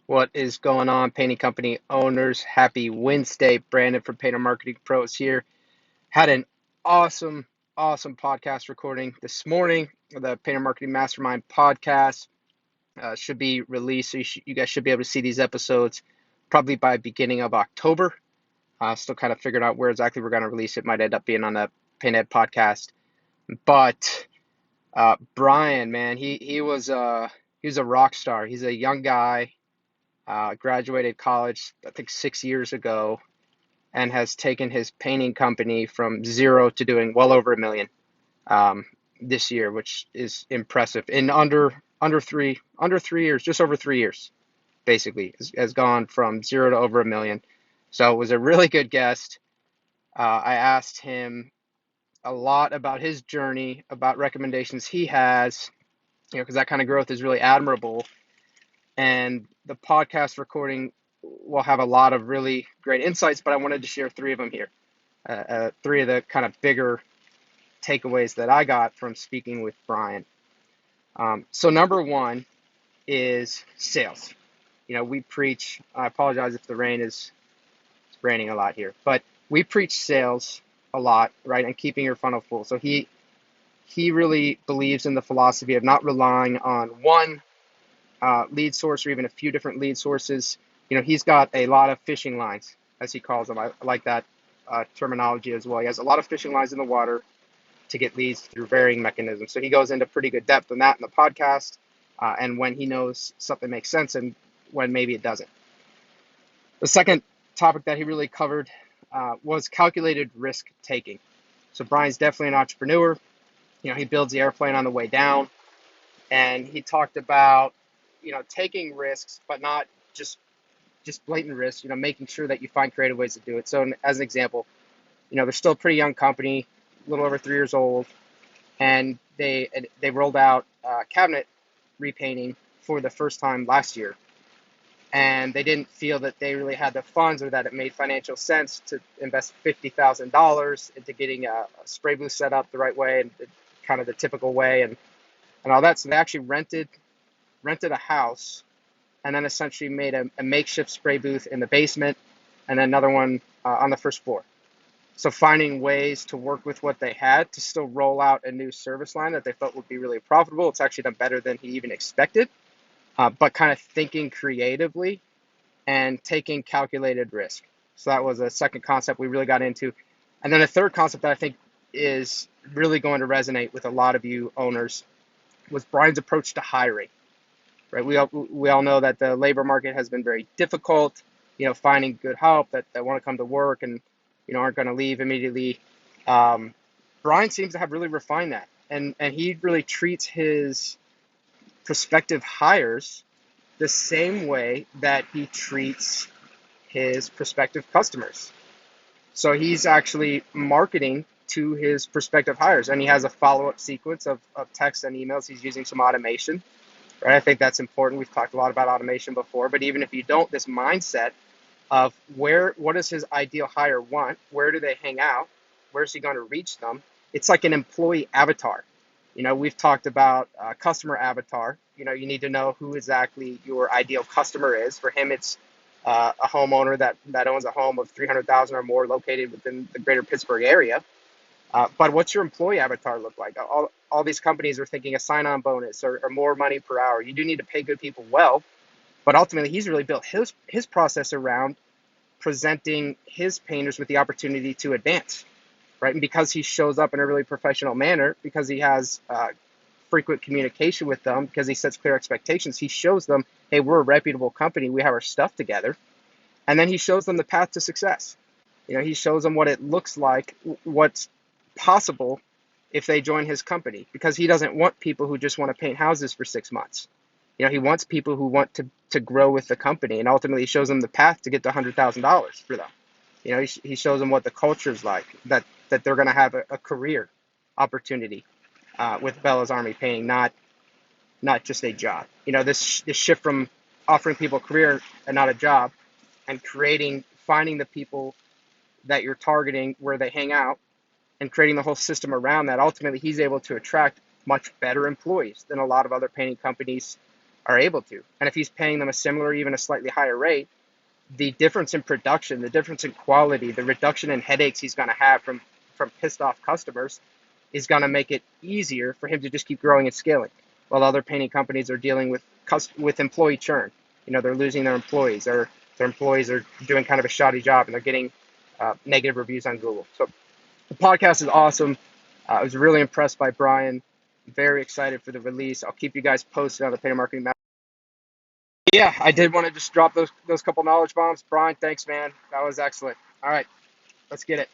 What is going on, painting company owners? Happy Wednesday. Brandon from Painter Marketing Pros here. Had an awesome, awesome podcast recording this morning. The Painter Marketing Mastermind podcast should be released. So you guys should be able to see these episodes probably by beginning of October. Still kind of figuring out where exactly we're going to release it. Might end up being on the Painted podcast. But Brian, man, he was a rock star. He's a young guy. Graduated college, I think 6 years ago, and has taken his painting company from zero to doing well over a million um, this year, which is impressive. In under 3 years, just over 3 years, basically, has gone from zero to over a million. So it was a really good guest. I asked him a lot about his journey, about recommendations he has, because that kind of growth is really admirable. And the podcast recording will have a lot of really great insights, but I wanted to share three of them here. Three of the kind of bigger takeaways that I got from speaking with Brian. So number one is sales. We preach, I apologize if the rain is it's raining a lot here, but we preach sales a lot, right? And keeping your funnel full. So he really believes in the philosophy of not relying on one lead source or even a few different lead sources. He's got a lot of fishing lines, as he calls them. I like that terminology as well. He has a lot of fishing lines in the water to get leads through varying mechanisms. So he goes into pretty good depth on that in the podcast, and when he knows something makes sense and when maybe it doesn't. The second topic that he really covered was calculated risk taking. So Brian's definitely an entrepreneur. He builds the airplane on the way down, and he talked about taking risks, but not just blatant risks. Making sure that you find creative ways to do it. So as an example, they're still a pretty young company, a little over 3 years old, and they rolled out cabinet repainting for the first time last year, and they didn't feel that they really had the funds or that it made financial sense to invest $50,000 into getting a spray booth set up the right way and kind of the typical way and all that. So they actually rented a house and then essentially made a makeshift spray booth in the basement and then another one on the first floor. So finding ways to work with what they had to still roll out a new service line that they felt would be really profitable. It's actually done better than he even expected, but kind of thinking creatively and taking calculated risk. So that was a second concept we really got into. And then a third concept that I think is really going to resonate with a lot of you owners was Brian's approach to hiring. Right? We all know that the labor market has been very difficult. Finding good help that want to come to work and aren't going to leave immediately. Brian seems to have really refined that, and he really treats his prospective hires the same way that he treats his prospective customers. So he's actually marketing to his prospective hires, and he has a follow-up sequence of texts and emails. He's using some automation. Right? I think that's important. We've talked a lot about automation before, but even if you don't, this mindset of what does his ideal hire want? Where do they hang out? Where's he going to reach them? It's like an employee avatar. We've talked about customer avatar. You need to know who exactly your ideal customer is. For him, it's a homeowner that owns a home of 300,000 or more located within the greater Pittsburgh area. But what's your employee avatar look like? All these companies are thinking a sign-on bonus or more money per hour. You do need to pay good people well, but ultimately he's really built his process around presenting his painters with the opportunity to advance, right? And because he shows up in a really professional manner, because he has frequent communication with them, because he sets clear expectations, he shows them, hey, we're a reputable company, we have our stuff together, and then he shows them the path to success. He shows them what it looks like, what's possible if they join his company, because he doesn't want people who just want to paint houses for 6 months. He wants people who want to grow with the company, and ultimately he shows them the path to get to $100,000 for them. He shows them what the culture is like, that they're going to have a career opportunity with Bella's Army Painting, not just a job. This shift from offering people a career and not a job, and finding the people that you're targeting where they hang out, and creating the whole system around that. Ultimately, he's able to attract much better employees than a lot of other painting companies are able to. And if he's paying them a similar, even a slightly higher rate, the difference in production, the difference in quality, the reduction in headaches he's going to have from pissed off customers is going to make it easier for him to just keep growing and scaling. While other painting companies are dealing with employee churn, they're losing their employees, or their employees are doing kind of a shoddy job and they're getting negative reviews on Google. So the podcast is awesome. I was really impressed by Brian. Very excited for the release. I'll keep you guys posted on the Painter Marketing Mastermind. Yeah, I did want to just drop those couple knowledge bombs. Brian, thanks, man. That was excellent. All right, let's get it.